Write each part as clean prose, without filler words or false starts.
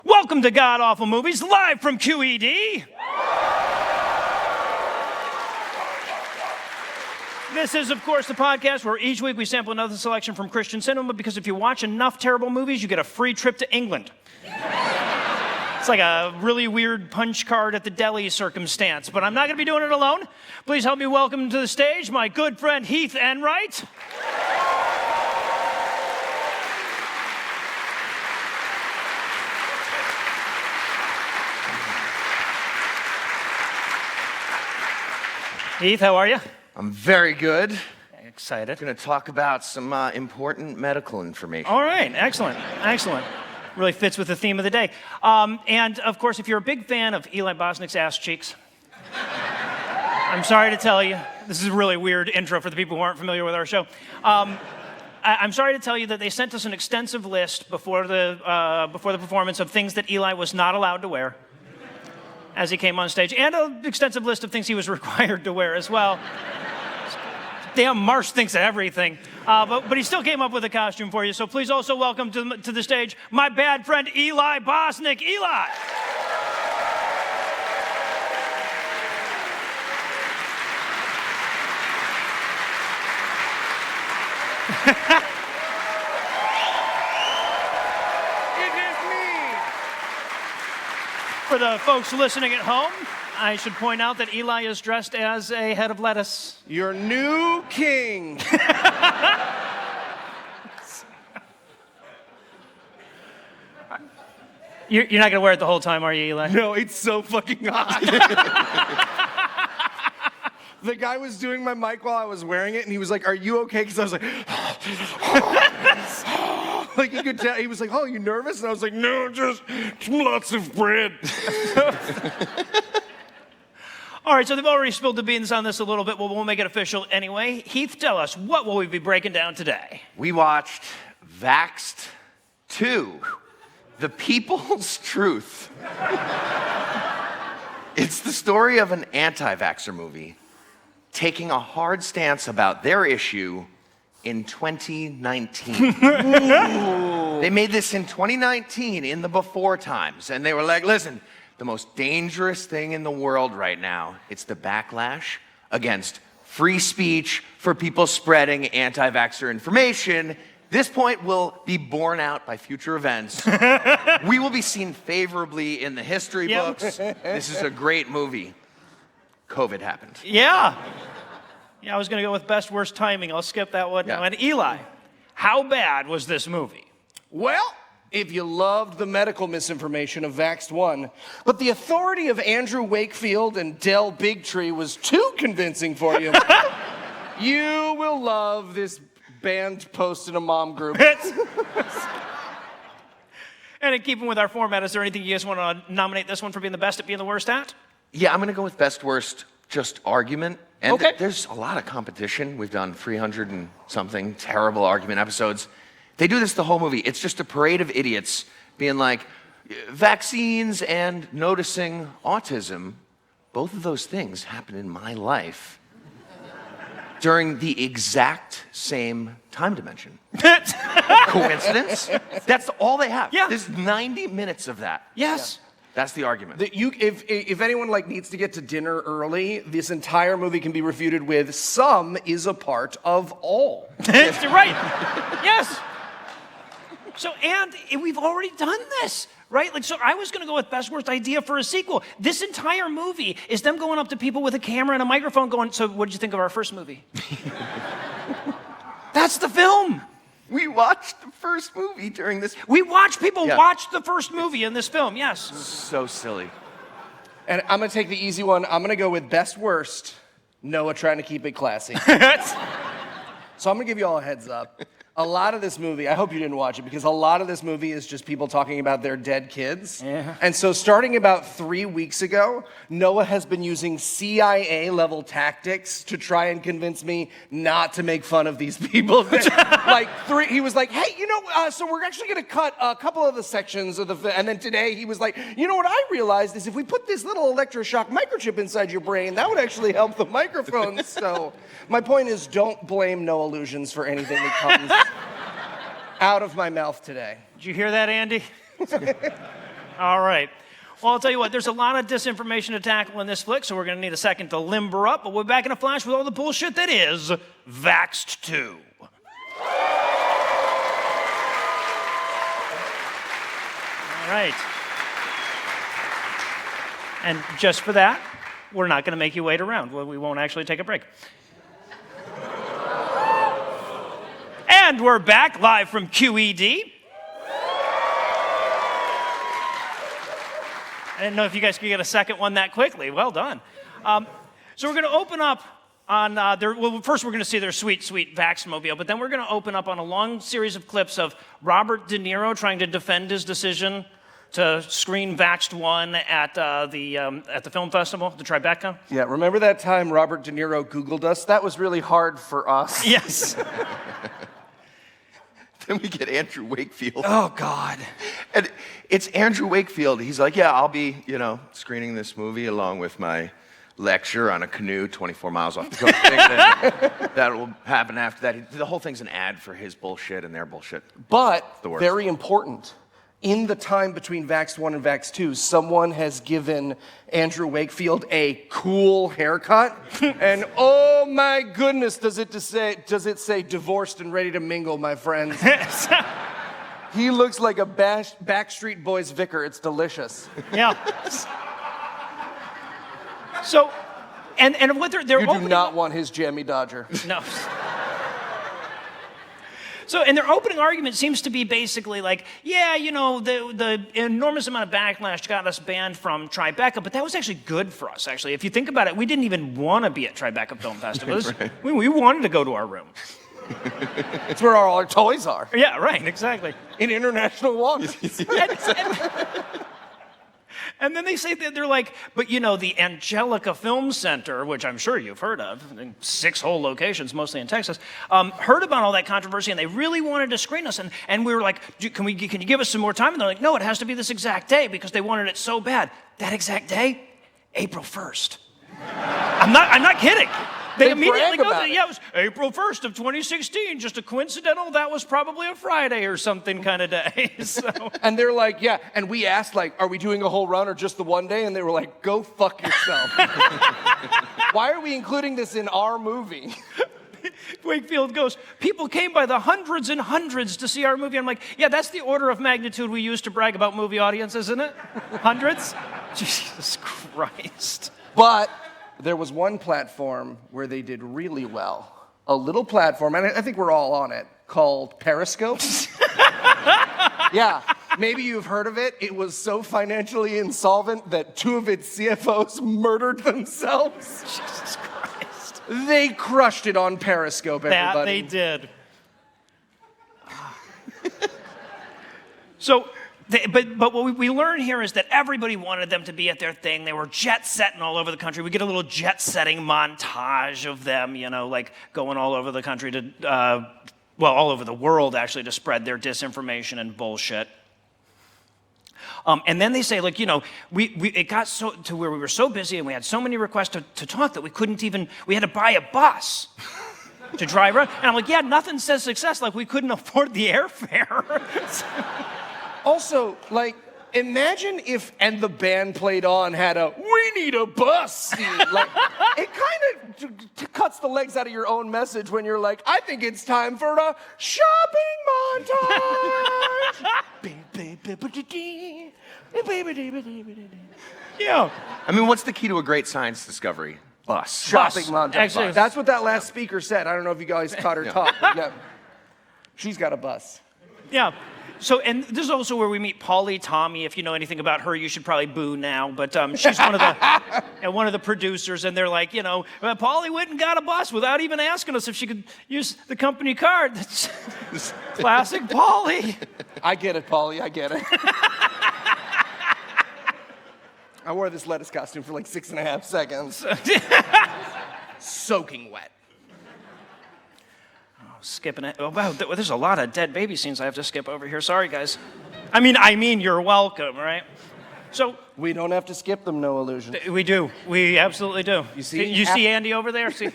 Welcome to God Awful Movies, live from QED. This is, of course, the podcast where each week we sample another selection from Christian cinema, because if you watch enough terrible movies, you get a free trip to England. It's like a really weird punch card at the deli circumstance, but I'm not going to be doing it alone. Please help me welcome to the stage my good friend Heath Enwright. Heath, how are you? I'm very good. Excited. I'm going to talk about some important medical information. All right, excellent, excellent. Really fits with the theme of the day. And of course, if you're a big fan of Eli Bosnick's ass cheeks, I'm sorry to tell you, this is a really weird intro for the people who aren't familiar with our show. I'm sorry to tell you that they sent us an extensive list before the performance of things that Eli was not allowed to wear as he came on stage, and an extensive list of things he was required to wear as well. Damn, Marsh thinks of everything. But he still came up with a costume for you, so please also welcome to the stage my bad friend Eli Bosnick. Eli! For the folks listening at home, I should point out that Eli is dressed as a head of lettuce. Your new king. You're not going to wear it the whole time, are you, Eli? No, it's so fucking hot. The guy was doing my mic while I was wearing it, and he was like, "Are you okay?" Because I was like, like you could tell. He was like, "Oh, you nervous?" And I was like, "No, just lots of bread." All right, so they've already spilled the beans on this a little bit, but we'll make it official anyway. Heath, tell us, what will we be breaking down today? We watched Vaxxed II, The People's Truth. It's the story of an anti-vaxxer movie taking a hard stance about their issue in 2019. They made this in 2019 in the before times, and they were like, listen, the most dangerous thing in the world right now, it's the backlash against free speech for people spreading anti-vaxxer information. This point will be borne out by future events. We will be seen favorably in the history books. This is a great movie. COVID happened. Yeah, I was going to go with best worst timing. I'll skip that one now. And Eli, how bad was this movie? Well, if you loved the medical misinformation of Vaxxed I, but the authority of Andrew Wakefield and Del Bigtree was too convincing for you, you will love this banned post in a mom group. And in keeping with our format, is there anything you guys want to nominate this one for being the best at being the worst at? Yeah, I'm going to go with best worst, just argument. And okay. There's a lot of competition. We've done 300 and something terrible argument episodes. They do this the whole movie. It's just a parade of idiots being like, vaccines and noticing autism, both of those things happen in my life during the exact same time dimension. Coincidence? That's all they have. Yeah. There's 90 minutes of that. Yes. Yeah. That's the argument. If anyone needs to get to dinner early, this entire movie can be refuted with "some is a part of all." You're right. Yes. So, and we've already done this, right? So I was going to go with best worst idea for a sequel. This entire movie is them going up to people with a camera and a microphone going, "So what did you think of our first movie?" That's the film. We watched the first movie during this. We watch people watch the first movie in this film, yes. So silly. And I'm going to take the easy one. I'm going to go with best worst, Noah trying to keep it classy. So I'm going to give you all a heads up. A lot of this movie, I hope you didn't watch it, because a lot of this movie is just people talking about their dead kids. Yeah. And so starting about 3 weeks ago, Noah has been using CIA-level tactics to try and convince me not to make fun of these people. He was like, hey, so we're actually going to cut a couple of the sections of the film. And then today he was like, you know what I realized is if we put this little electroshock microchip inside your brain, that would actually help the microphones. So my point is, don't blame Noah Lugeons for anything that comes out of my mouth today. Did you hear that, Andy? All right. Well, I'll tell you what, there's a lot of disinformation to tackle in this flick, so we're going to need a second to limber up, but we'll be back in a flash with all the bullshit that is Vaxxed II. All right. And just for that, we're not going to make you wait around. We won't actually take a break. And we're back live from QED. I didn't know if you guys could get a second one that quickly. Well done. So we're going to open up on first we're going to see their sweet, sweet Vaxxmobile, but then we're going to open up on a long series of clips of Robert De Niro trying to defend his decision to screen Vaxxed I at the film festival, the Tribeca. Yeah, remember that time Robert De Niro Googled us? That was really hard for us. Yes. Then we get Andrew Wakefield. Oh, God. And it's Andrew Wakefield. He's like, yeah, I'll be, screening this movie along with my lecture on a canoe 24 miles off the coast. That will happen after that. The whole thing's an ad for his bullshit and their bullshit. But, The worst. very important, in the time between Vaxxed I and Vaxxed II, someone has given Andrew Wakefield a cool haircut. And oh my goodness, does it say divorced and ready to mingle, my friends? He looks like a Backstreet Boys vicar. It's delicious. Yeah. So, and what they're You do opening not up- want his jammy Dodger. No. So, and their opening argument seems to be basically like, yeah, the enormous amount of backlash got us banned from Tribeca, but that was actually good for us, actually. If you think about it, we didn't even want to be at Tribeca Film Festival. Right. We wanted to go to our room. It's where all our toys are. Yeah, right, exactly. In International Walgreens. And then they say that they're like, but the Angelica Film Center, which I'm sure you've heard of, in 6 whole locations, mostly in Texas, heard about all that controversy, and they really wanted to screen us. And we were like, can you give us some more time? And they're like, no, it has to be this exact day because they wanted it so bad. That exact day, April 1st. I'm not kidding. They immediately brag go, about it. yeah, it was April 1st of 2016, just a coincidental, that was probably a Friday or something kind of day. So. And they're like, yeah. And we asked, like, are we doing a whole run or just the one day? And they were like, go fuck yourself. Why are we including this in our movie? Wakefield goes, people came by the hundreds and hundreds to see our movie. I'm like, yeah, that's the order of magnitude we use to brag about movie audiences, isn't it? Hundreds? Jesus Christ. But there was one platform where they did really well. A little platform, and I think we're all on it, called Periscope. Yeah, maybe you've heard of it. It was so financially insolvent that 2 of its CFOs murdered themselves. Jesus Christ. They crushed it on Periscope, everybody. That they did. So, but what we learn here is that everybody wanted them to be at their thing. They were jet-setting all over the country. We get a little jet-setting montage of them, like going all over the country to, all over the world, actually, to spread their disinformation and bullshit. And then they say, like, it got so to where we were so busy and we had so many requests to talk that we had to buy a bus to drive around. And I'm like, yeah, nothing says success like we couldn't afford the airfare. Also, like, imagine if And the Band Played On had a "we need a bus" scene. Like, it kind of cuts the legs out of your own message when you're like, I think it's time for a shopping montage. Yeah. I mean, what's the key to a great science discovery? Bus. Shopping montage. Actually, That's what that last speaker said. I don't know if you guys caught her talk. But yeah. She's got a bus. Yeah. So, and this is also where we meet Polly Tommy. If you know anything about her, you should probably boo now. But she's one of the producers, and they're like, Polly went and got a bus without even asking us if she could use the company card. That's classic Polly. I get it, Polly. I get it. I wore this lettuce costume for like 6.5 seconds. Soaking wet. Skipping it. Oh, wow, there's a lot of dead baby scenes I have to skip over here. Sorry, guys. I mean, you're welcome, right? So We don't have to skip them, Noah Lugeons. we do. We absolutely do. You see? You see Andy over there? See?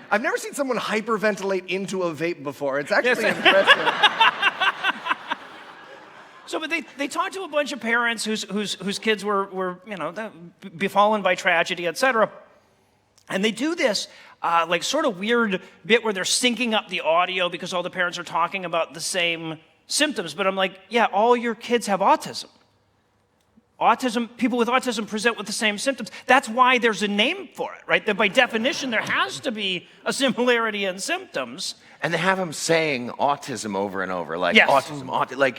I've never seen someone hyperventilate into a vape before. It's actually impressive. So, but they talked to a bunch of parents whose kids were befallen by tragedy, etc. And they do this like sort of weird bit where they're syncing up the audio because all the parents are talking about the same symptoms. But I'm like, yeah, all your kids have autism. People with autism present with the same symptoms. That's why there's a name for it, right? That by definition, there has to be a similarity in symptoms. And they have him saying autism over and over, like Yes. autism,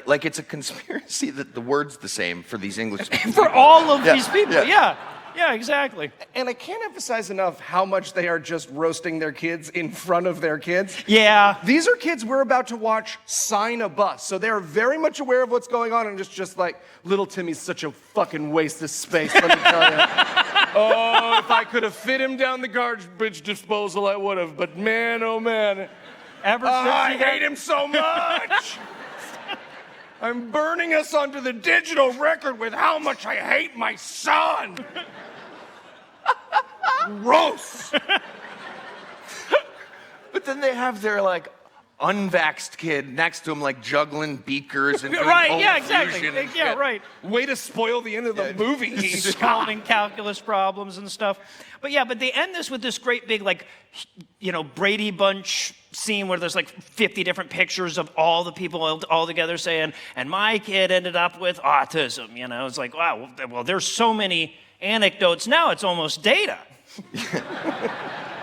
like it's a conspiracy that the word's the same for these English speakers. For all of Yeah, these people, yeah. yeah, exactly. And I can't emphasize enough how much they are just roasting their kids in front of their kids. Yeah. These are kids we're about to watch sign a bus, so they are very much aware of what's going on and just like, little Timmy's such a fucking waste of space, let me tell you. Oh, if I could have fit him down the garbage disposal, I would have, but man, oh man. I hate him so much! I'm burning us onto the digital record with how much I hate my son! Gross! But then they have their like unvaxxed kid next to him, like juggling beakers and doing Right, cold yeah, exactly. fusion and Yeah, shit. right. Way to spoil the end of the movie. Solving calculus problems and stuff. But they end this with this great big, like, Brady Bunch scene where there's like 50 different pictures of all the people all together saying, and my kid ended up with autism. It's like, wow, well, there's so many anecdotes now, it's almost data.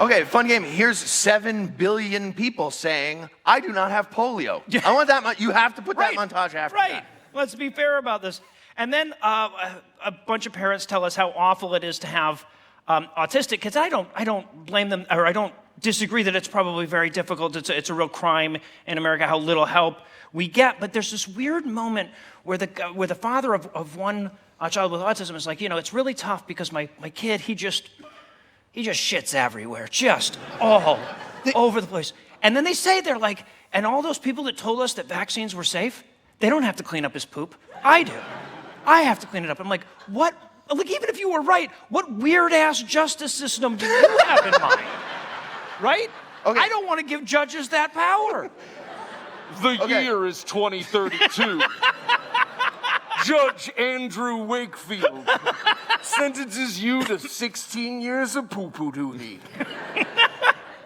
Okay, fun game. Here's 7 billion people saying, I do not have polio. I want that. You have to put that montage after Right. that. Let's be fair about this. And then a bunch of parents tell us how awful it is to have autistic kids. I don't blame them, or I don't disagree that it's probably very difficult. It's a real crime in America how little help we get. But there's this weird moment where the father of one child with autism is like, it's really tough because my kid, he just shits everywhere, just all over the place. And then they say, they're like, and all those people that told us that vaccines were safe, they don't have to clean up his poop. I do. I have to clean it up. I'm like, what? Like, even if you were right, what weird-ass justice system do you have in mind? Right? Okay. I don't want to give judges that power. The year is 2032. Judge Andrew Wakefield sentences you to 16 years of poo-poo duty.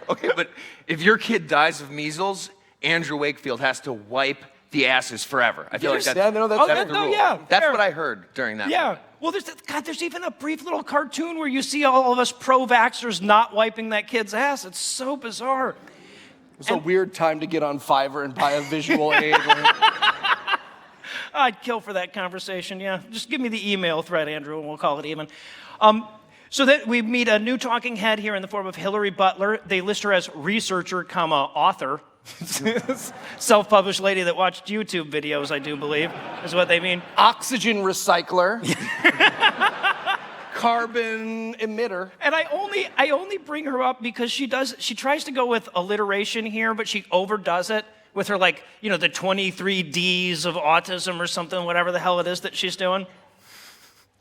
Okay, but if your kid dies of measles, Andrew Wakefield has to wipe the asses forever. I feel like that's, Yeah, no, that's that's the rule. yeah, That's fair. what I heard during that. Yeah. Well, there's even a brief little cartoon where you see all of us pro-vaxxers not wiping that kid's ass. It's so bizarre. It's a weird time to get on Fiverr and buy a visual aid. I'd kill for that conversation, yeah. Just give me the email thread, Andrew, and we'll call it even. So that we meet a new talking head here in the form of Hillary Butler. They list her as researcher, author. Self-published lady that watched YouTube videos, I do believe, is what they mean. Oxygen recycler. Carbon emitter. And I only bring her up because she tries to go with alliteration here, but she overdoes it with her, like, the 23 Ds of autism or something, whatever the hell it is that she's doing.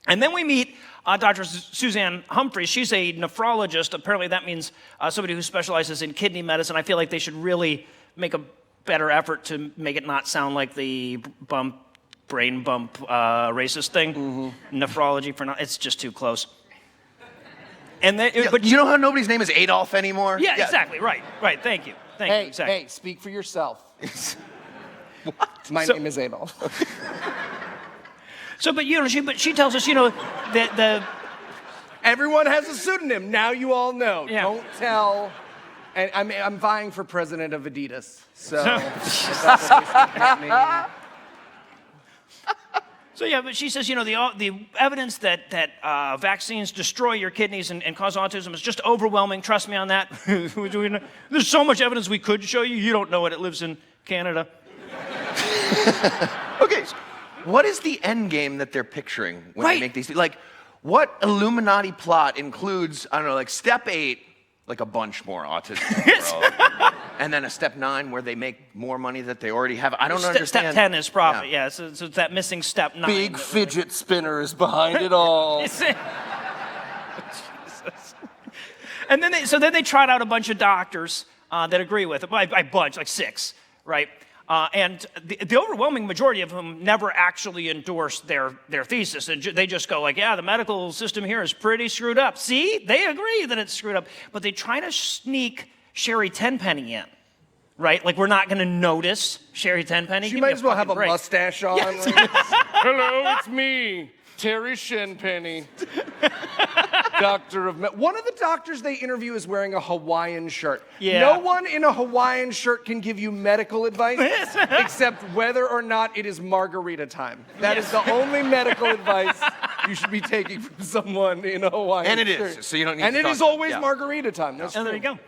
And then we meet Dr. Suzanne Humphries. She's a nephrologist. Apparently that means somebody who specializes in kidney medicine. I feel like they should really make a better effort to make it not sound like the brain bump racist thing. Mm-hmm. Nephrology it's just too close. And then, But you know how nobody's name is Adolf anymore? Yeah, exactly. Right. Thank you. Exactly. Hey, speak for yourself. What? My name is Adolf. So, but she tells us, that the Everyone has a pseudonym. Now you all know. Yeah. Don't tell. And I'm vying for president of Adidas. So if that's what they should get me. So yeah, but she says, the evidence that vaccines destroy your kidneys and cause autism is just overwhelming. Trust me on that. There's so much evidence we could show you. You don't know it. It lives in Canada. Okay, what is the end game that they're picturing when Right. they make these? Like, what Illuminati plot includes, I don't know, like step 8, like a bunch more autism in the world, and then a step 9 where they make more money that they already have. I don't understand. Step 10 is profit. Yeah, so it's that missing step 9. Big fidget spinner is behind it all. Jesus. And then they trot out a bunch of doctors that agree with it. By bunch, like 6, right? And the overwhelming majority of whom never actually endorsed their thesis. And they just go like, yeah, the medical system here is pretty screwed up. See, they agree that it's screwed up. But they try to sneak Sherry Tenpenny in, right? Like, we're not going to notice Sherry Tenpenny. She might as well have a mustache on. Yes. Like, hello, it's me, Terry Shenpenny, doctor of One of the doctors they interview is wearing a Hawaiian shirt. Yeah. No one in a Hawaiian shirt can give you medical advice except whether or not it is margarita time. That is the only medical advice you should be taking from someone in a Hawaiian shirt. And it is, so you don't need and to it is always margarita time. That's And there true. you go.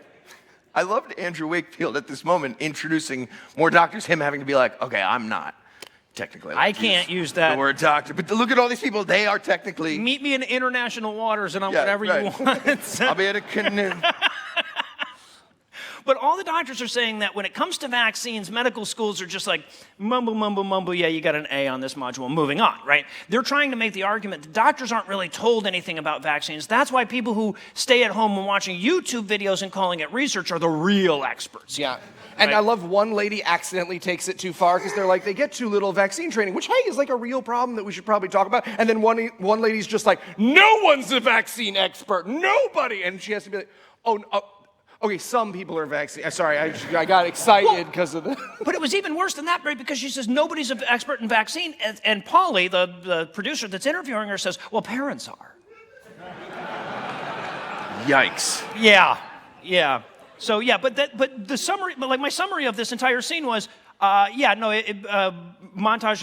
I loved Andrew Wakefield at this moment introducing more doctors, him having to be like, okay, I'm not technically. I can't use that. The word doctor, but look at all these people, they are technically. Meet me in international waters and I'll Yeah, whatever right. you want. I'll be at a canoe. But all the doctors are saying that when it comes to vaccines, medical schools are just like, mumble, mumble, mumble, yeah, you got an A on this module, moving on, right? They're trying to make the argument that doctors aren't really told anything about vaccines. That's why people who stay at home and watching YouTube videos and calling it research are the real experts. Yeah. And Right. I love one lady accidentally takes it too far because they're like, they get too little vaccine training, which, hey, is like a real problem that we should probably talk about. And then one lady's just like, no one's a vaccine expert. Nobody. And she has to be like, oh, okay, some people are vaccine. Sorry, I got excited because of the. But it was even worse than that, right? Because she says nobody's an expert in vaccine. And Polly, the producer that's interviewing her, says, well, parents are. Yikes. Yeah. So yeah, but the summary, but like my summary of this entire scene was, montage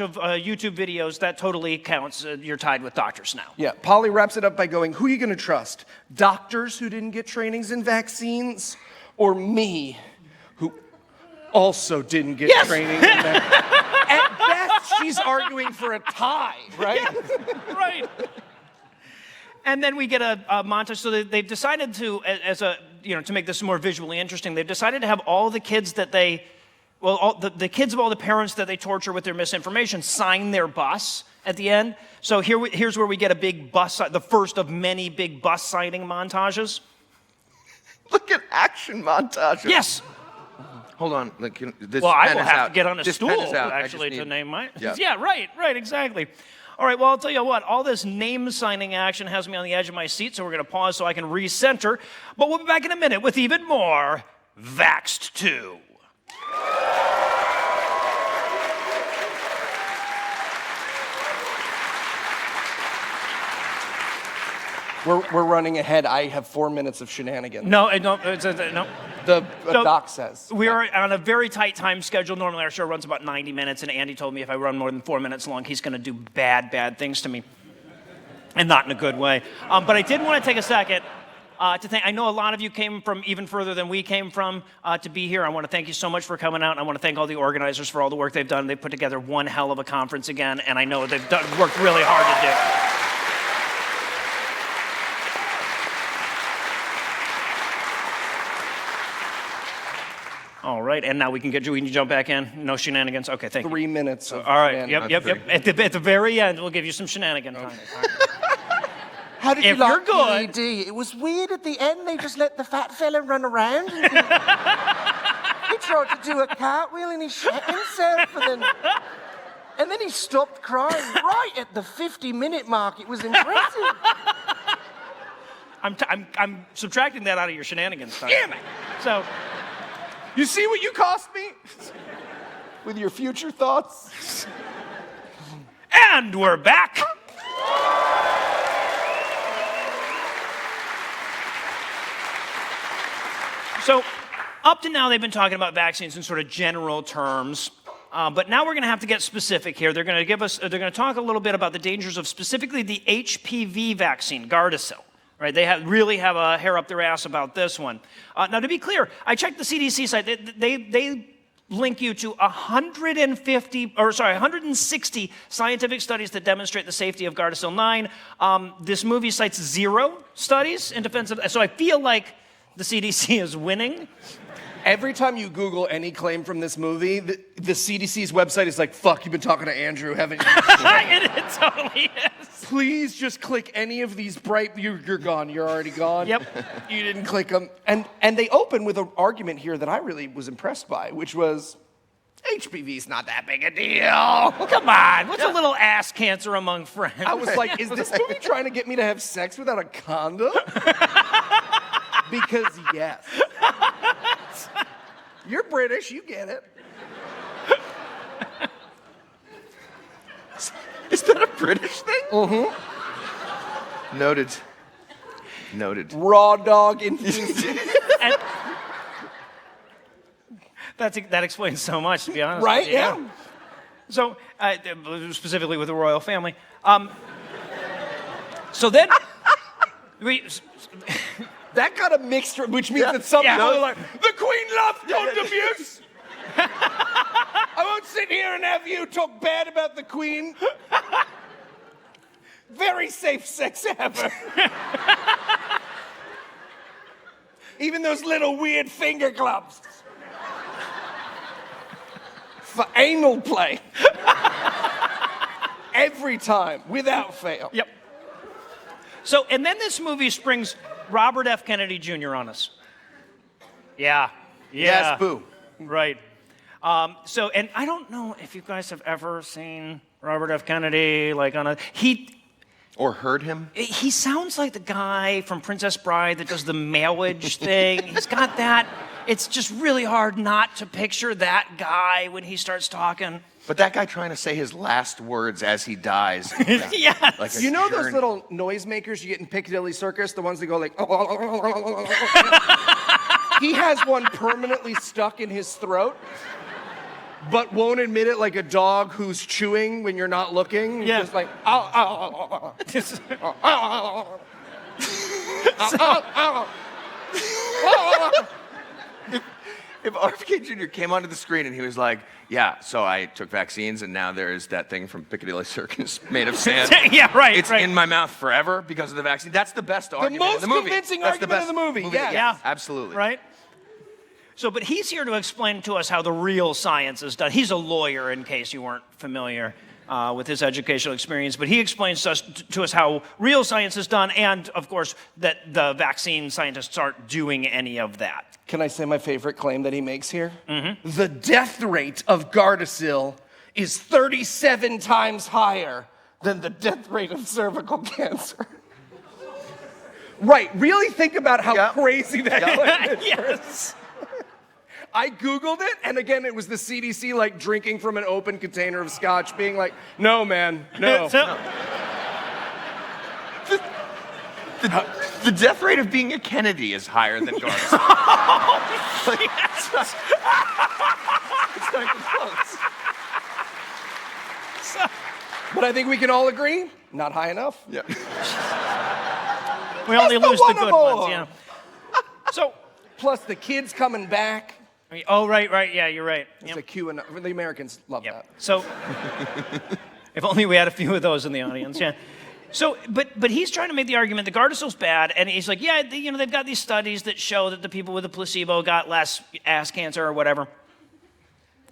of YouTube videos, that totally counts. You're tied with doctors now. Yeah, Polly wraps it up by going, who are you going to trust? Doctors who didn't get trainings in vaccines, or me, who also didn't get training in vaccines? At best, she's arguing for a tie, right? Yeah, right. And then we get a montage. So they've decided to, to make this more visually interesting, they've decided to have all the kids that the kids of all the parents that they torture with their misinformation sign their bus at the end. So here's where we get a big bus, the first of many big bus signing montages. Look at action montages. Yes. Hold on. Look, this Well, I pen will is have out. to get on a This stool pen is out. I actually just to need- name my. Yeah. Yeah, right, exactly. All right, well, I'll tell you what, all this name signing action has me on the edge of my seat, so we're going to pause so I can recenter. But we'll be back in a minute with even more Vaxxed II. We're running ahead. I have 4 minutes of shenanigans. No. The So, doc says. We are on a very tight time schedule. Normally our show runs about 90 minutes, and Andy told me if I run more than 4 minutes long, he's going to do bad things to me. And not in a good way. But I did want to take a second to thank, I know a lot of you came from even further than we came from to be here. I want to thank you so much for coming out. And I want to thank all the organizers for all the work they've done. They put together one hell of a conference again, and I know they've worked really hard to do. All right, and now we can jump back in. No shenanigans. Okay, thank you. 3 minutes of All right. shenanigans. Yep. At the very end, we'll give you some shenanigan time. How did If you you're like good- ED? It was weird at the end. They just let the fat fella run around. He tried to do a cartwheel and he shit himself, and then he stopped crying right at the 50-minute mark. It was impressive. I'm subtracting that out of your shenanigans time. Damn it! So, You see what you cost me? With your future thoughts? and we're back. So, up to now, they've been talking about vaccines in sort of general terms. But now we're going to have to get specific here. They're going to talk a little bit about the dangers of specifically the HPV vaccine, Gardasil. Right? They really have a hair up their ass about this one. Now, to be clear, I checked the CDC site. They link you to 160 scientific studies that demonstrate the safety of Gardasil 9. This movie cites 0 studies in defense of. So I feel like the CDC is winning. Every time you Google any claim from this movie, the CDC's website is like, fuck, you've been talking to Andrew, haven't you? it totally is. Please just click any of these bright, you're gone, you're already gone. Yep. You didn't click them. And they open with an argument here that I really was impressed by, which was, HPV's not that big a deal. Come on, what's a little ass cancer among friends? I was like, is this movie trying to get me to have sex without a condom? Because yes. You're British, you get it. Is that a British thing? Mm-hmm. Noted. Raw dog infused. And that explains so much, to be honest. Right? With you. Yeah. So, specifically with the royal family. So then, That got a mixed, which means that some people are like, the Queen loves condom use. I won't sit here and have you talk bad about the Queen. Very safe sex ever. Even those little weird finger gloves. For anal play. Every time, without fail. Yep. So, and then this movie springs Robert F. Kennedy Jr. on us. Yeah. Yes, boo. Right. So, and I don't know if you guys have ever seen Robert F. Kennedy, like on a, Or heard him? he sounds like the guy from Princess Bride that does the marriage thing. He's got that. It's just really hard not to picture that guy when he starts talking. But that guy trying to say his last words as he dies. Yes. Like a You know those journey. little noisemakers you get in Piccadilly Circus? The ones that go like... He has one permanently stuck in his throat, but won't admit it, like a dog who's chewing when you're not looking. He's Yeah. just like... "Ow, ow, ow." If RFK Jr. came onto the screen and he was like, yeah, so I took vaccines and now there's that thing from Piccadilly Circus made of sand. Yeah, right. It's right. in my mouth forever because of the vaccine. That's the best argument most in the movie. convincing That's the argument in best the movie, yes. Yeah. Absolutely. Right? So, but he's here to explain to us how the real science is done. He's a lawyer, in case you weren't familiar with his educational experience, but he explains to us how real science is done, and, of course, that the vaccine scientists aren't doing any of that. Can I say my favorite claim that he makes here? Mm-hmm. The death rate of Gardasil is 37 times higher than the death rate of cervical cancer. Right, really think about how crazy that claim is. Yes. I Googled it, and again, it was the CDC, like, drinking from an open container of scotch, being like, no, man, no. The death rate of being a Kennedy is higher than Gardasil. It's not even close. But I think we can all agree, not high enough. Yeah. We only Just the lose the one good of ones, them. yeah. So, Plus the kids coming back. oh, right, yeah, you're right. It's a QAnon. The Americans love that. So, if only we had a few of those in the audience, yeah. So, but he's trying to make the argument that Gardasil's bad, and he's like, yeah, they've got these studies that show that the people with the placebo got less ass cancer or whatever.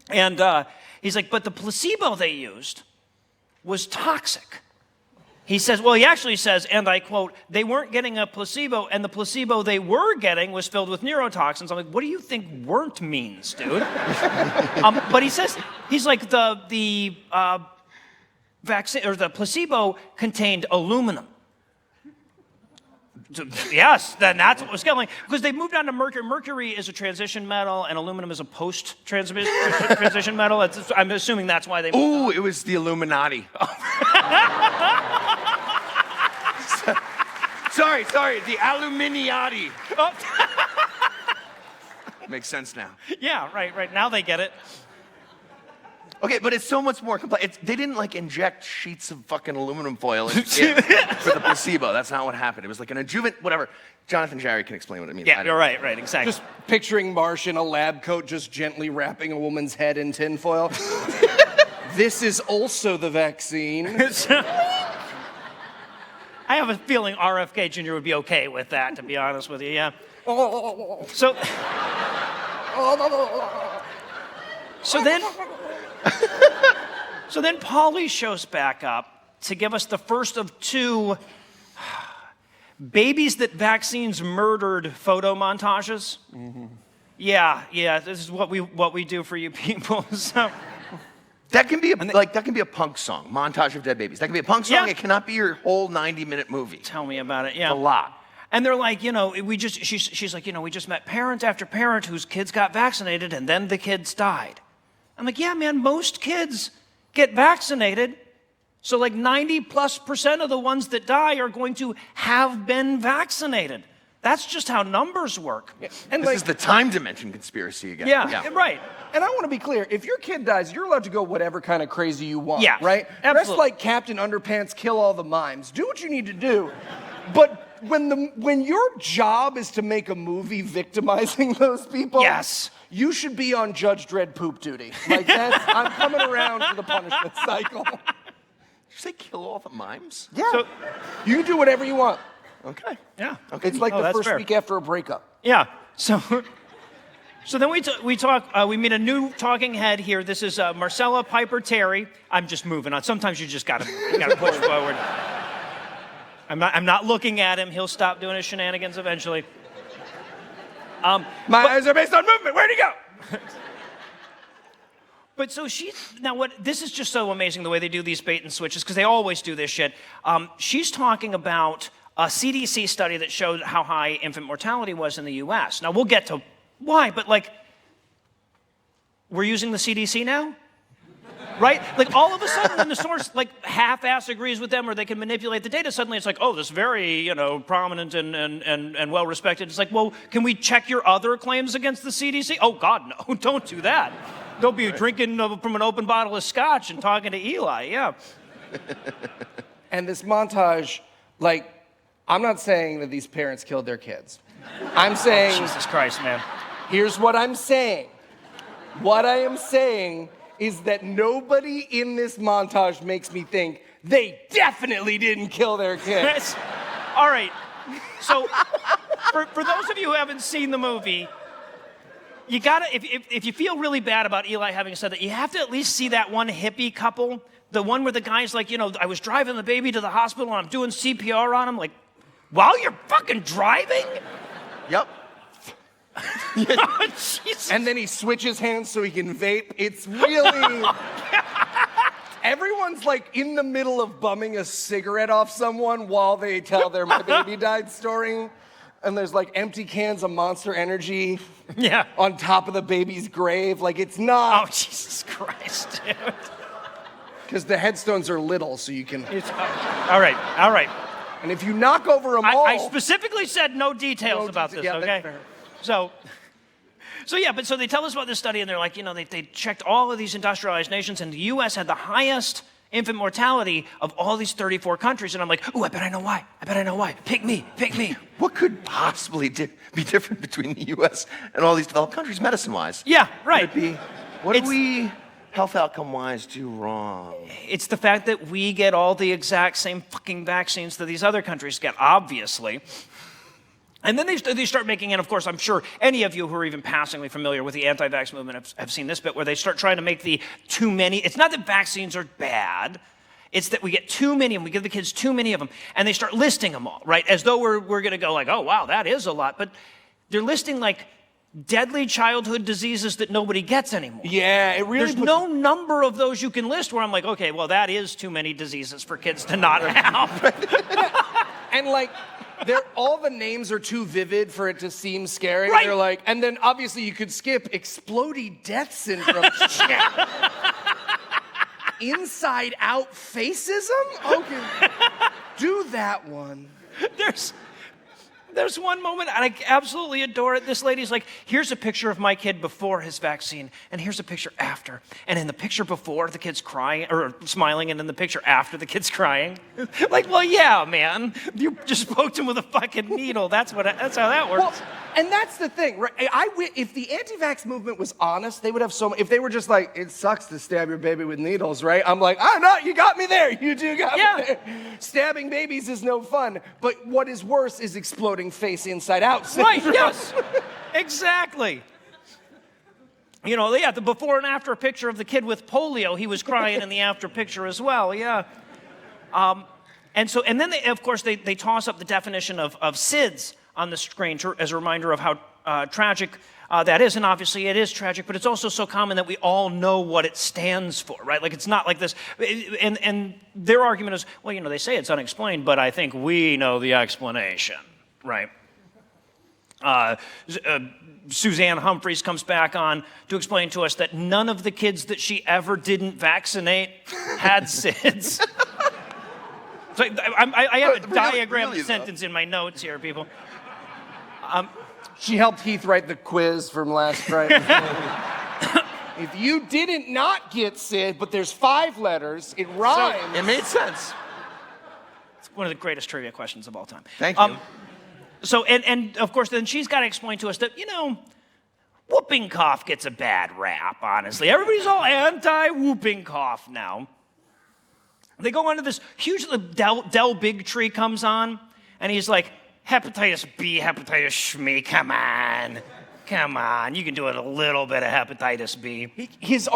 And he's like, but the placebo they used was toxic. He says, well, he actually says, and I quote, they weren't getting a placebo, and the placebo they were getting was filled with neurotoxins. I'm like, what do you think weren't means, dude? But he says, he's like, the vaccine or the placebo contained aluminum. So, yes, then that's what was killing. Because they moved on to mercury. Mercury is a transition metal, and aluminum is a post-transition metal. I'm assuming that's why they moved Ooh, on. it was the Illuminati. Sorry, the Aluminiati. Oh. Makes sense now. Yeah, right. Now they get it. Okay, but it's so much more complex. They didn't like inject sheets of fucking aluminum foil in for the placebo. That's not what happened. It was like an adjuvant, whatever. Jonathan Jarry can explain what it means. Yeah, you're right, exactly. Just picturing Marsh in a lab coat just gently wrapping a woman's head in tinfoil. This is also the vaccine. I have a feeling RFK Jr. would be okay with that, to be honest with you, yeah. So then Pauly shows back up to give us the first of two babies that vaccines murdered photo montages. Mm-hmm. Yeah, this is what we do for you people. So That can be a punk song, montage of dead babies. That can be a punk song. Yeah. It cannot be your whole 90-minute movie. tell me about it. Yeah. It's a lot. And they're like, she's like, we just met parent after parent whose kids got vaccinated and then the kids died. I'm like, yeah, man, most kids get vaccinated. So like 90+% of the ones that die are going to have been vaccinated. That's just how numbers work. Yeah. And This is the time dimension conspiracy again. Yeah, right. And I want to be clear, if your kid dies, you're allowed to go whatever kind of crazy you want, Yeah, right? absolutely. Dress like Captain Underpants, kill all the mimes. Do what you need to do. But when your job is to make a movie victimizing those people, Yes. you should be on Judge Dredd poop duty. Like I'm coming around to the punishment cycle. Did you say kill all the mimes? Yeah. So- you can do whatever you want. Okay. Yeah. It's like the that's first fair. week after a breakup. Yeah. So then we talk. We meet a new talking head here. This is Marcella Piper Terry. I'm just moving on. Sometimes you just gotta push forward. I'm not looking at him. He'll stop doing his shenanigans eventually. My eyes are based on movement. Where'd he go? But so this is just so amazing the way they do these bait and switches, because they always do this shit. She's talking about a CDC study that showed how high infant mortality was in the US. Now we'll get to why, but like, we're using the CDC now? Right? Like all of a sudden when the source like half-ass agrees with them or they can manipulate the data, suddenly it's like, oh, this very, prominent and well-respected. It's like, well, can we check your other claims against the CDC? Oh, God, no, don't do that. Don't be drinking from an open bottle of scotch and talking to Eli, yeah. And this montage, like, I'm not saying that these parents killed their kids. I'm saying, Jesus Christ, man. here's what I'm saying. What I am saying is that nobody in this montage makes me think they definitely didn't kill their kids. All right. So, for those of you who haven't seen the movie, you gotta, if you feel really bad about Eli having said that, you have to at least see that one hippie couple, the one where the guy's like, I was driving the baby to the hospital and I'm doing CPR on him, like, while you're fucking driving? Yep. Oh, Jesus. And then he switches hands so he can vape. It's really... Everyone's like in the middle of bumming a cigarette off someone while they tell their my baby died story. And there's like empty cans of Monster Energy Yeah. on top of the baby's grave. Like it's not... Oh, Jesus Christ, dude. Because the headstones are little, so you can... All right. And if you knock over them all... I specifically said no details about this, yeah, that's okay? fair. So they tell us about this study, and they're like, they checked all of these industrialized nations, and the U.S. had the highest infant mortality of all these 34 countries. And I'm like, ooh, I bet I know why. Pick me. What could possibly be different between the U.S. and all these developed countries, medicine-wise? Yeah, right. What do we, health outcome-wise, do wrong? It's the fact that we get all the exact same fucking vaccines that these other countries get, obviously. And then they start making, and of course, I'm sure any of you who are even passingly familiar with the anti-vax movement have seen this bit where they start trying to make the too many. It's not that vaccines are bad. It's that we get too many and we give the kids too many of them. And they start listing them all, right? As though we're going to go like, oh, wow, that is a lot. But they're listing like deadly childhood diseases that nobody gets anymore. Yeah, it really... There's no number of those you can list where I'm like, okay, well, that is too many diseases for kids to not have. And like... all the names are too vivid for it to seem scary. Right. They're like, and then obviously you could skip explodey death syndrome. Inside out facism? Okay. Do that one. There's one moment, and I absolutely adore it. This lady's like, here's a picture of my kid before his vaccine, and here's a picture after. And in the picture before, the kid's crying, or smiling, and in the picture after, the kid's crying. Like, well, yeah, man. You just poked him with a fucking needle. That's how that works. Well, and that's the thing, right? If the anti-vax movement was honest, they would have if they were just like, it sucks to stab your baby with needles, right? I'm like, oh, no, you got me there. You do got me there. Stabbing babies is no fun. But what is worse is exploding face inside out syndrome. Right, yes. Exactly. The before and after picture of the kid with polio, he was crying in the after picture as well, yeah. And then they, of course, they toss up the definition of SIDS on the screen as a reminder of how tragic that is, and obviously it is tragic, but it's also so common that we all know what it stands for, right? Like, it's not like this, and their argument is, well, they say it's unexplained, but I think we know the explanation, right? Suzanne Humphreys comes back on to explain to us that none of the kids that she ever didn't vaccinate had SIDS. So I have a diagram sentence in my notes here, people. She helped Heath write the quiz from last Friday. If you didn't not get Sid, but there's 5 letters, it rhymes. It made sense. It's one of the greatest trivia questions of all time. Thank you. So, and of course, then she's got to explain to us that, whooping cough gets a bad rap, honestly. Everybody's all anti-whooping cough now. They go on to this huge, Del Bigtree comes on, and he's like, hepatitis B, hepatitis shmee, come on, you can do it a little bit of hepatitis B. He's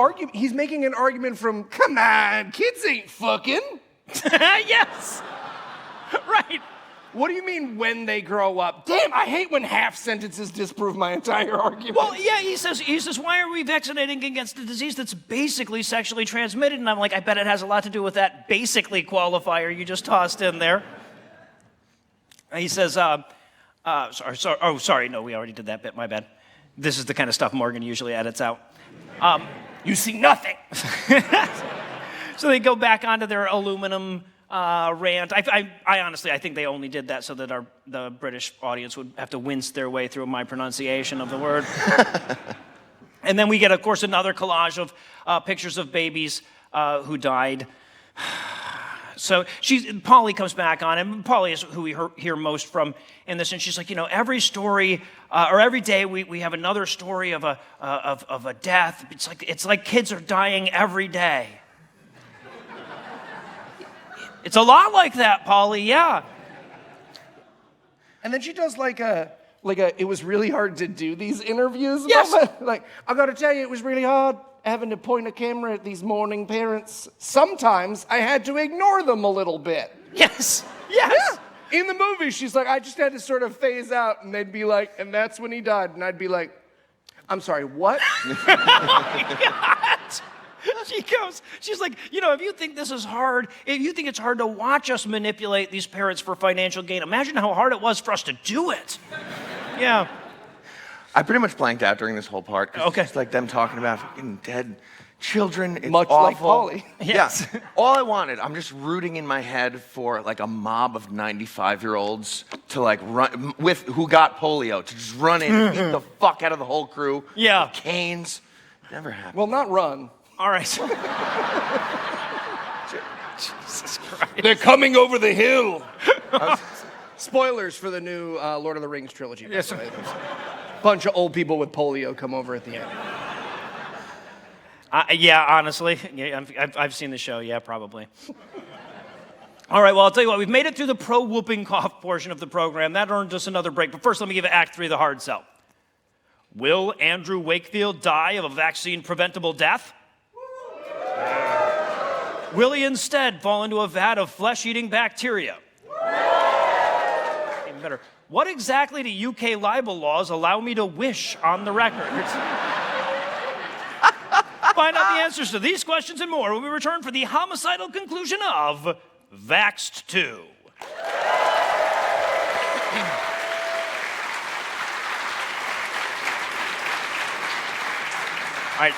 making an argument from, come on, kids ain't fucking. Yes, right. What do you mean when they grow up? Damn, I hate when half sentences disprove my entire argument. Well, yeah, he says, why are we vaccinating against a disease that's basically sexually transmitted? And I'm like, I bet it has a lot to do with that basically qualifier you just tossed in there. He says, sorry, no, we already did that bit, my bad. This is the kind of stuff Morgan usually edits out. You see nothing. So they go back onto their aluminum rant. I honestly, I think they only did that so that the British audience would have to wince their way through my pronunciation of the word. And then we get, of course, another collage of pictures of babies who died. So Polly comes back on, and Polly is who we hear most from in this, and she's like, every story, or every day we have another story of a death. It's like kids are dying every day. It's a lot like that, Polly, yeah. And then she does like a, it was really hard to do these interviews. Yes. Like, I gotta tell you, it was really hard having to point a camera at these mourning parents. Sometimes I had to ignore them a little bit. Yes. Yeah. In the movie, she's like, I just had to sort of phase out, and they'd be like, and that's when he died. And I'd be like, I'm sorry, what? Oh my God. She's like, if you think this is hard, if you think it's hard to watch us manipulate these parents for financial gain, imagine how hard it was for us to do it. Yeah. I pretty much blanked out during this whole part. Okay. It's like them talking about fucking dead children. It's Much awful. like Polly. Yes. Yeah. All I wanted, I'm just rooting in my head for like a mob of 95-year-olds to like run who got polio to just run in and beat the fuck out of the whole crew. Yeah. With canes. Never happened. Well, not run. All right. Jesus Christ. They're coming over the hill. Spoilers for the new Lord of the Rings trilogy. Yes, sir. Bunch of old people with polio come over at the end. Yeah, honestly. Yeah, I've seen the show. Yeah, probably. All right, well, I'll tell you what. We've made it through the pro-whooping cough portion of the program. That earned us another break. But first, let me give Act 3 the hard sell. Will Andrew Wakefield die of a vaccine-preventable death? Will he instead fall into a vat of flesh-eating bacteria? Even better. What exactly do UK libel laws allow me to wish on the record? Find out the answers to these questions and more when we return for the homicidal conclusion of Vaxxed II. All right.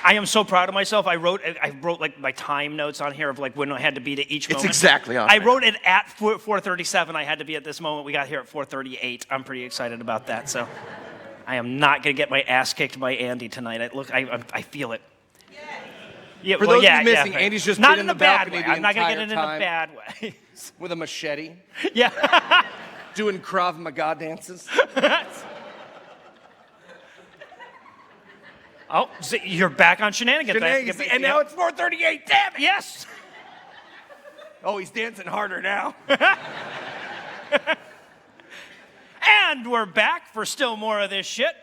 I am so proud of myself. I wrote like my time notes on here of like when I had to be to each moment. It's exactly on I there. wrote it at 4:37. I had to be at this moment. We got here at 4:38. I'm pretty excited about that. So I am not going to get my ass kicked by Andy tonight. I feel it. Yeah, For those of you missing, Andy's just not been in in the a bad balcony way. the I'm not going to get entire it in a bad way. With a machete, Yeah. doing Krav Maga dances. Oh, so you're back on shenanigans. And now it's 4:38. Damn it! Yes. Oh, he's dancing harder now. And we're back for still more of this shit.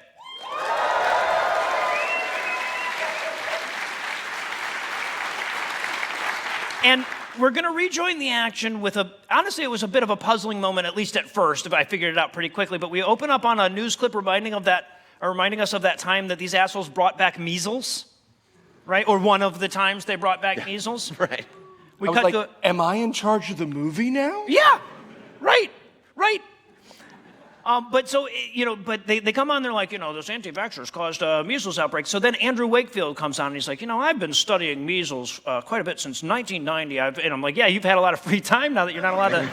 And we're going to rejoin the action with honestly, it was a bit of a puzzling moment, at least at first, if I figured it out pretty quickly, but we open up on a news clip reminding us of that time that these assholes brought back measles, right? Or one of the times they brought back measles. Right. We I was like, am I in charge of the movie now? Yeah, right. But so, but they come on, they're like, those anti-vaxxers caused a measles outbreak. So then Andrew Wakefield comes on and he's like, I've been studying measles quite a bit since 1990. And I'm like, yeah, you've had a lot of free time now that you're not allowed to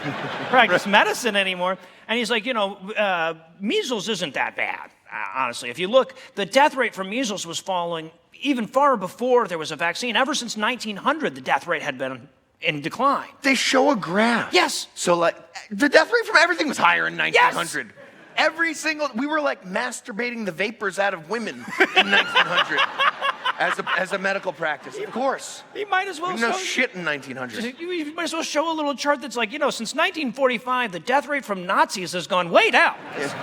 practice medicine anymore. And he's like, measles isn't that bad, honestly. If you look, the death rate from measles was falling even far before there was a vaccine. Ever since 1900, the death rate had been in decline. They show a graph. Yes. So like, the death rate from everything was higher in 1900. Yes. We were like masturbating the vapors out of women in 1900 as a medical practice. Of course. You might as well no shit in 1900. You might as well show a little chart that's like, since 1945, the death rate from Nazis has gone way down.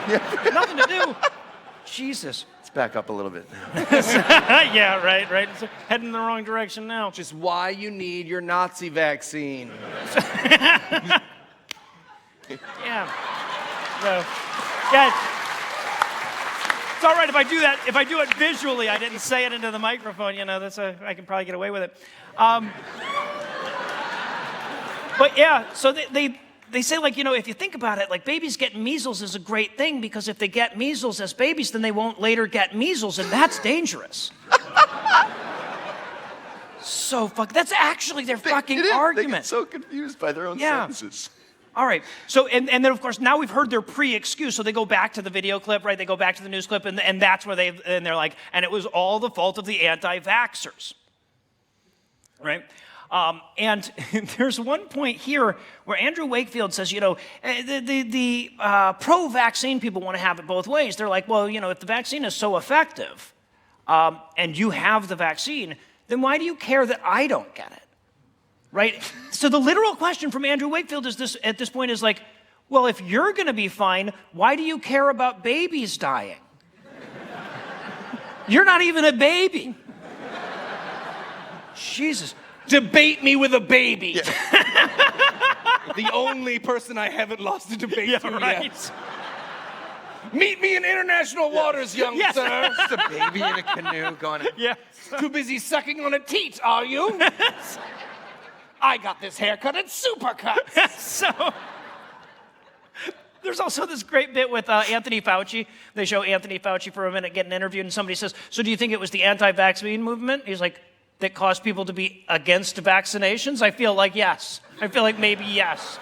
Yeah. Nothing to do. Jesus. Let's back up a little bit. Yeah, right. It's heading in the wrong direction now. Which is why you need your Nazi vaccine. Yeah. So, yeah. It's all right if I do that. If I do it visually, I didn't say it into the microphone. I can probably get away with it. But yeah, so they say, like, if you think about it, like, babies getting measles is a great thing because if they get measles as babies, then they won't later get measles, and that's dangerous. So that's actually their fucking argument. They get so confused by their own sentences. All right. So, and then, of course, now we've heard their pre-excuse. So they go back to the video clip, right? They go back to the news clip, and that's where they're like, and it was all the fault of the anti-vaxxers, right? And there's one point here where Andrew Wakefield says, the pro-vaccine people want to have it both ways. They're like, well, if the vaccine is so effective and you have the vaccine, then why do you care that I don't get it? Right? So the literal question from Andrew Wakefield at this point is like, well, if you're going to be fine, why do you care about babies dying? You're not even a baby. Jesus. Debate me with a baby. Yeah. The only person I haven't lost a debate to yet. Meet me in international waters, young sir. Just a baby in a canoe going. Yeah. Too busy sucking on a teat, are you? I got this haircut at Supercuts. So there's also this great bit with Anthony Fauci. They show Anthony Fauci for a minute getting interviewed, and somebody says, so do you think it was the anti-vaccine movement? He's like, that caused people to be against vaccinations? I feel like yes. I feel like maybe yes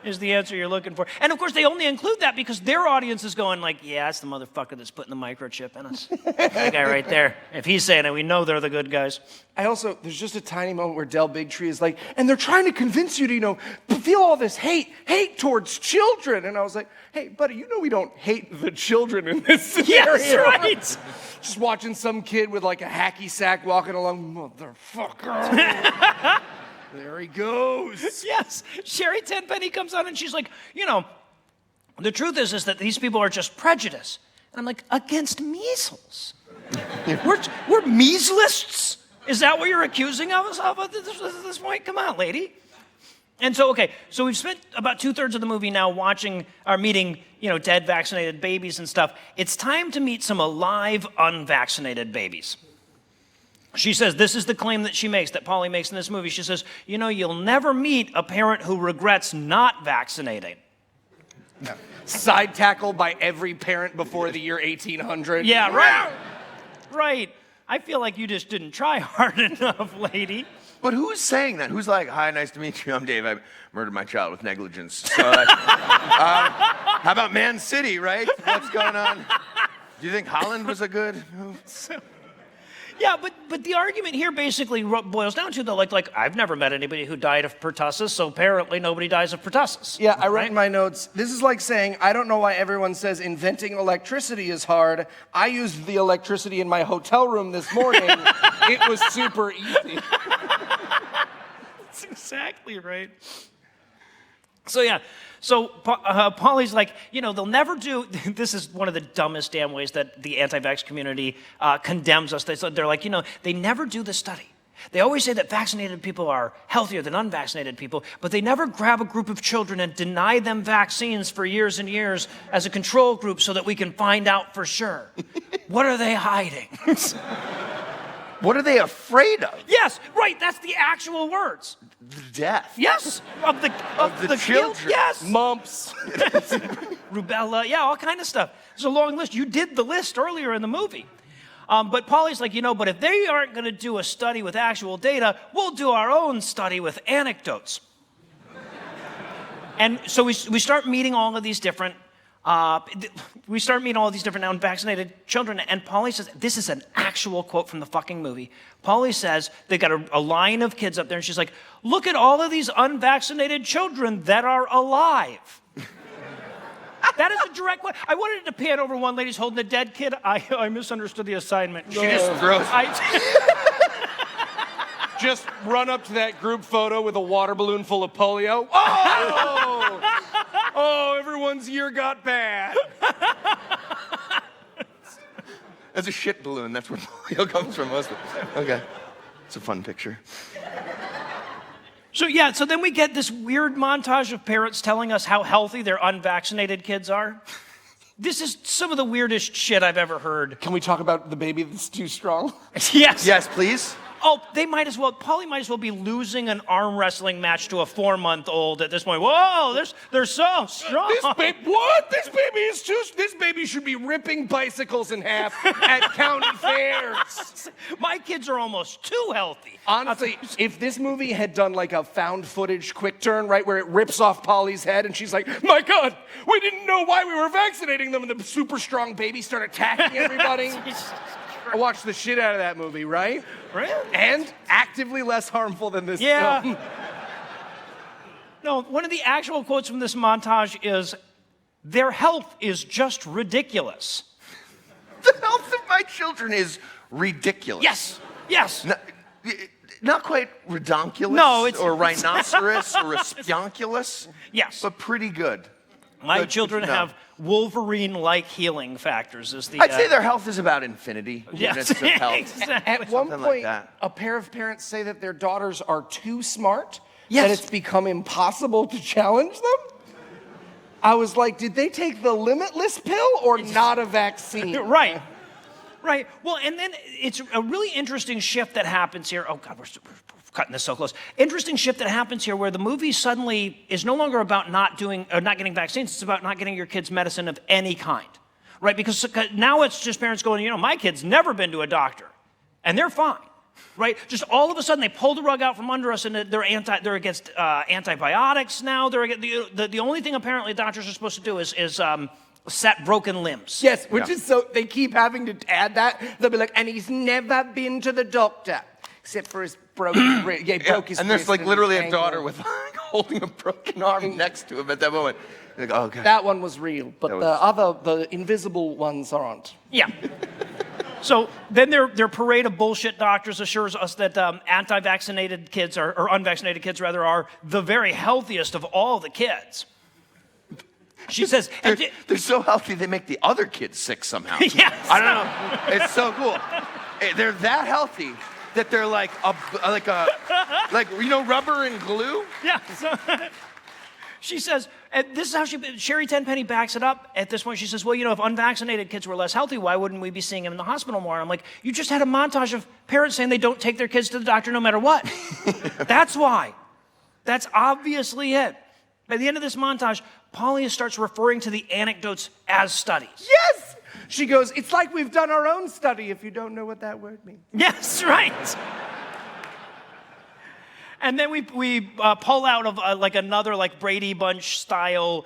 is the answer you're looking for. And of course, they only include that because their audience is going like, yeah, that's the motherfucker that's putting the microchip in us. That guy right there. If he's saying it, we know they're the good guys. There's just a tiny moment where Del Bigtree is like, and they're trying to convince you to, feel all this hate towards children. And I was like, hey, buddy, we don't hate the children in this scenario. Yes, right. Just watching some kid with like a hacky sack walking along, motherfucker. There he goes. Yes. Sherry Tenpenny comes on and she's like, the truth is that these people are just prejudiced. And I'm like, against measles? We're measlists? Is that what you're accusing us of at this point? Come on, lady. And so, so we've spent about 2/3 of the movie now meeting, dead vaccinated babies and stuff. It's time to meet some alive, unvaccinated babies. She says, this is the claim that she makes, that Polly makes in this movie. She says, you'll never meet a parent who regrets not vaccinating. No. Side tackle by every parent before the year 1800. Yeah, right. Right. I feel like you just didn't try hard enough, lady. But who's saying that? Who's like, hi, nice to meet you. I'm Dave. I murdered my child with negligence. So, how about Man City, right? What's going on? Do you think Holland was a good move? Yeah, but the argument here basically boils down to like I've never met anybody who died of pertussis, so apparently nobody dies of pertussis. Yeah, I wrote in my notes, this is like saying, I don't know why everyone says inventing electricity is hard. I used the electricity in my hotel room this morning. It was super easy. That's exactly right. So yeah, Polly's like, they'll never do, this is one of the dumbest damn ways that the anti-vax community condemns us. They're like, they never do the study. They always say that vaccinated people are healthier than unvaccinated people, but they never grab a group of children and deny them vaccines for years and years as a control group so that we can find out for sure. What are they hiding? What are they afraid of? Yes, right, that's the actual words. Death. Yes, of the children. Yes. Mumps. Rubella, yeah, all kind of stuff. There's a long list. You did the list earlier in the movie. But Polly's like, but if they aren't going to do a study with actual data, we'll do our own study with anecdotes. And so we start meeting all of these different, unvaccinated children, and Polly says, this is an actual quote from the fucking movie. Polly says, they got a line of kids up there, and she's like, look at all of these unvaccinated children that are alive. That is a direct one. I wanted to pan over one lady's holding a dead kid. I misunderstood the assignment. She just throws. Just run up to that group photo with a water balloon full of polio. Oh! Oh, everyone's year got bad. That's a shit balloon. That's where polio comes from. Okay. It's a fun picture. So then we get this weird montage of parents telling us how healthy their unvaccinated kids are. This is some of the weirdest shit I've ever heard. Can we talk about the baby that's too strong? Yes. Yes, please. Oh, Polly might as well be losing an arm wrestling match to a 4-month-old at this point. Whoa, they're so strong. This baby should be ripping bicycles in half at county fairs. My kids are almost too healthy. Honestly, if this movie had done like a found footage quick turn, right, where it rips off Polly's head and she's like, my God, we didn't know why we were vaccinating them, and the super strong baby start attacking everybody. I watched the shit out of that movie, right? Right? And actively less harmful than this Yeah. film. No, one of the actual quotes from this montage is, their health is just ridiculous. The health of my children is ridiculous. Yes. Not quite redonkulous No, it's- or rhinoceros or respionculous. Yes. But pretty good. My Good children to know. have Wolverine-like healing factors. Is the I'd say their health is about infinity. Yes. Units of health. Exactly. At one Something like point, that. a pair of parents say that their daughters are too smart, Yes. that it's become impossible to challenge them. I was like, did they take the limitless pill or not a vaccine? Right. Well, and then it's a really interesting shift that happens here. Oh, God, we're cutting this so close. Interesting shift that happens here where the movie suddenly is no longer about not getting vaccines. It's about not getting your kids medicine of any kind, right? Because now it's just parents going, my kid's never been to a doctor, and they're fine, right? Just all of a sudden they pull the rug out from under us, and they're against antibiotics now. The only thing apparently doctors are supposed to do is set broken limbs. Yes, which is so, they keep having to add that. They'll be like, and he's never been to the doctor, except for his broken wrist. Yeah, he broke his And there's wrist like and literally his a ankle. daughter with holding a broken arm next to him at that moment. You're like, oh, God. That one was real, but the invisible ones aren't. Yeah. So then their parade of bullshit doctors assures us that anti-vaccinated kids, or unvaccinated kids rather, are the very healthiest of all the kids. She says... They're so healthy they make the other kids sick somehow. Yes. I don't know. It's so cool. They're that healthy that they're like rubber and glue. Yeah. So, she says, and this is how Sherry Tenpenny backs it up at this point. She says, well, if unvaccinated kids were less healthy, why wouldn't we be seeing them in the hospital more? I'm like, you just had a montage of parents saying they don't take their kids to the doctor no matter what. That's why. That's obviously it. By the end of this montage, Polly starts referring to the anecdotes as studies. Yes! She goes, it's like we've done our own study, if you don't know what that word means. Yes, right. And then we pull out of another Brady Bunch style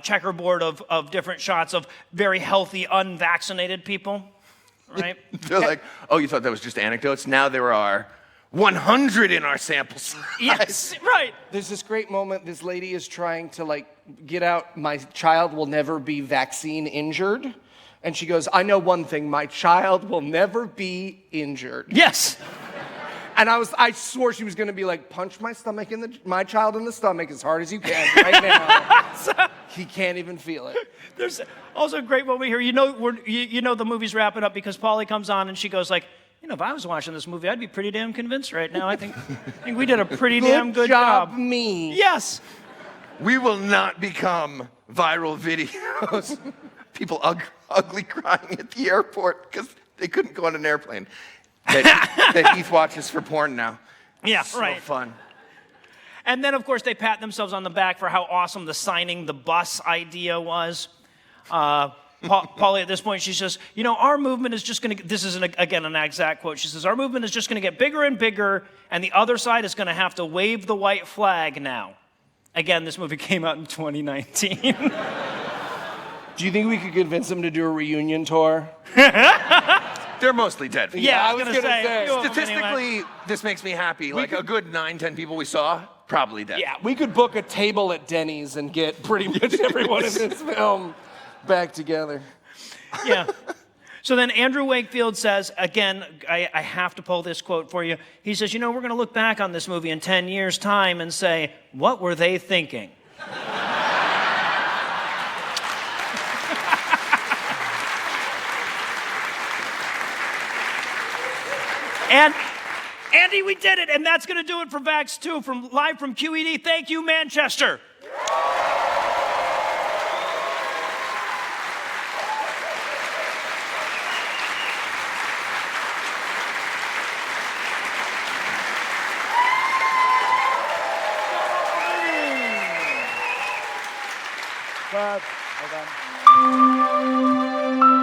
checkerboard of different shots of very healthy unvaccinated people, right? They're like, oh, you thought that was just anecdotes? Now there are 100 in our sample size. Yes, right. There's this great moment, this lady is trying to get out, my child will never be vaccine injured. And she goes, I know one thing, my child will never be injured. Yes. And I swore she was going to be like, punch my child in the stomach as hard as you can right now. He can't even feel it. There's also a great moment here. The movie's wrapping up because Polly comes on and she goes like, if I was watching this movie, I'd be pretty damn convinced right now. I think we did a pretty damn good job. Me. Yes. We will not become viral videos. People ugly crying at the airport because they couldn't go on an airplane. That Heath watches for porn now. Yeah, so right. Fun. And then, of course, they pat themselves on the back for how awesome the signing the bus idea was. Polly, at this point, she says, our movement is just going to, this is, again, an exact quote. She says, our movement is just going to get bigger and bigger, and the other side is going to have to wave the white flag now. Again, this movie came out in 2019. Do you think we could convince them to do a reunion tour? They're mostly dead. Yeah, I was gonna say. few of them Statistically, anyway. this makes me happy. Like a good 9-10 people we saw, probably dead. Yeah, we could book a table at Denny's and get pretty much everyone in this film back together. Yeah. So then Andrew Wakefield says, again, I have to pull this quote for you. He says, we're going to look back on this movie in 10 years' time and say, what were they thinking? And Andy, we did it, and that's going to do it for Vaxxed II, live from QED. Thank you, Manchester. Well done.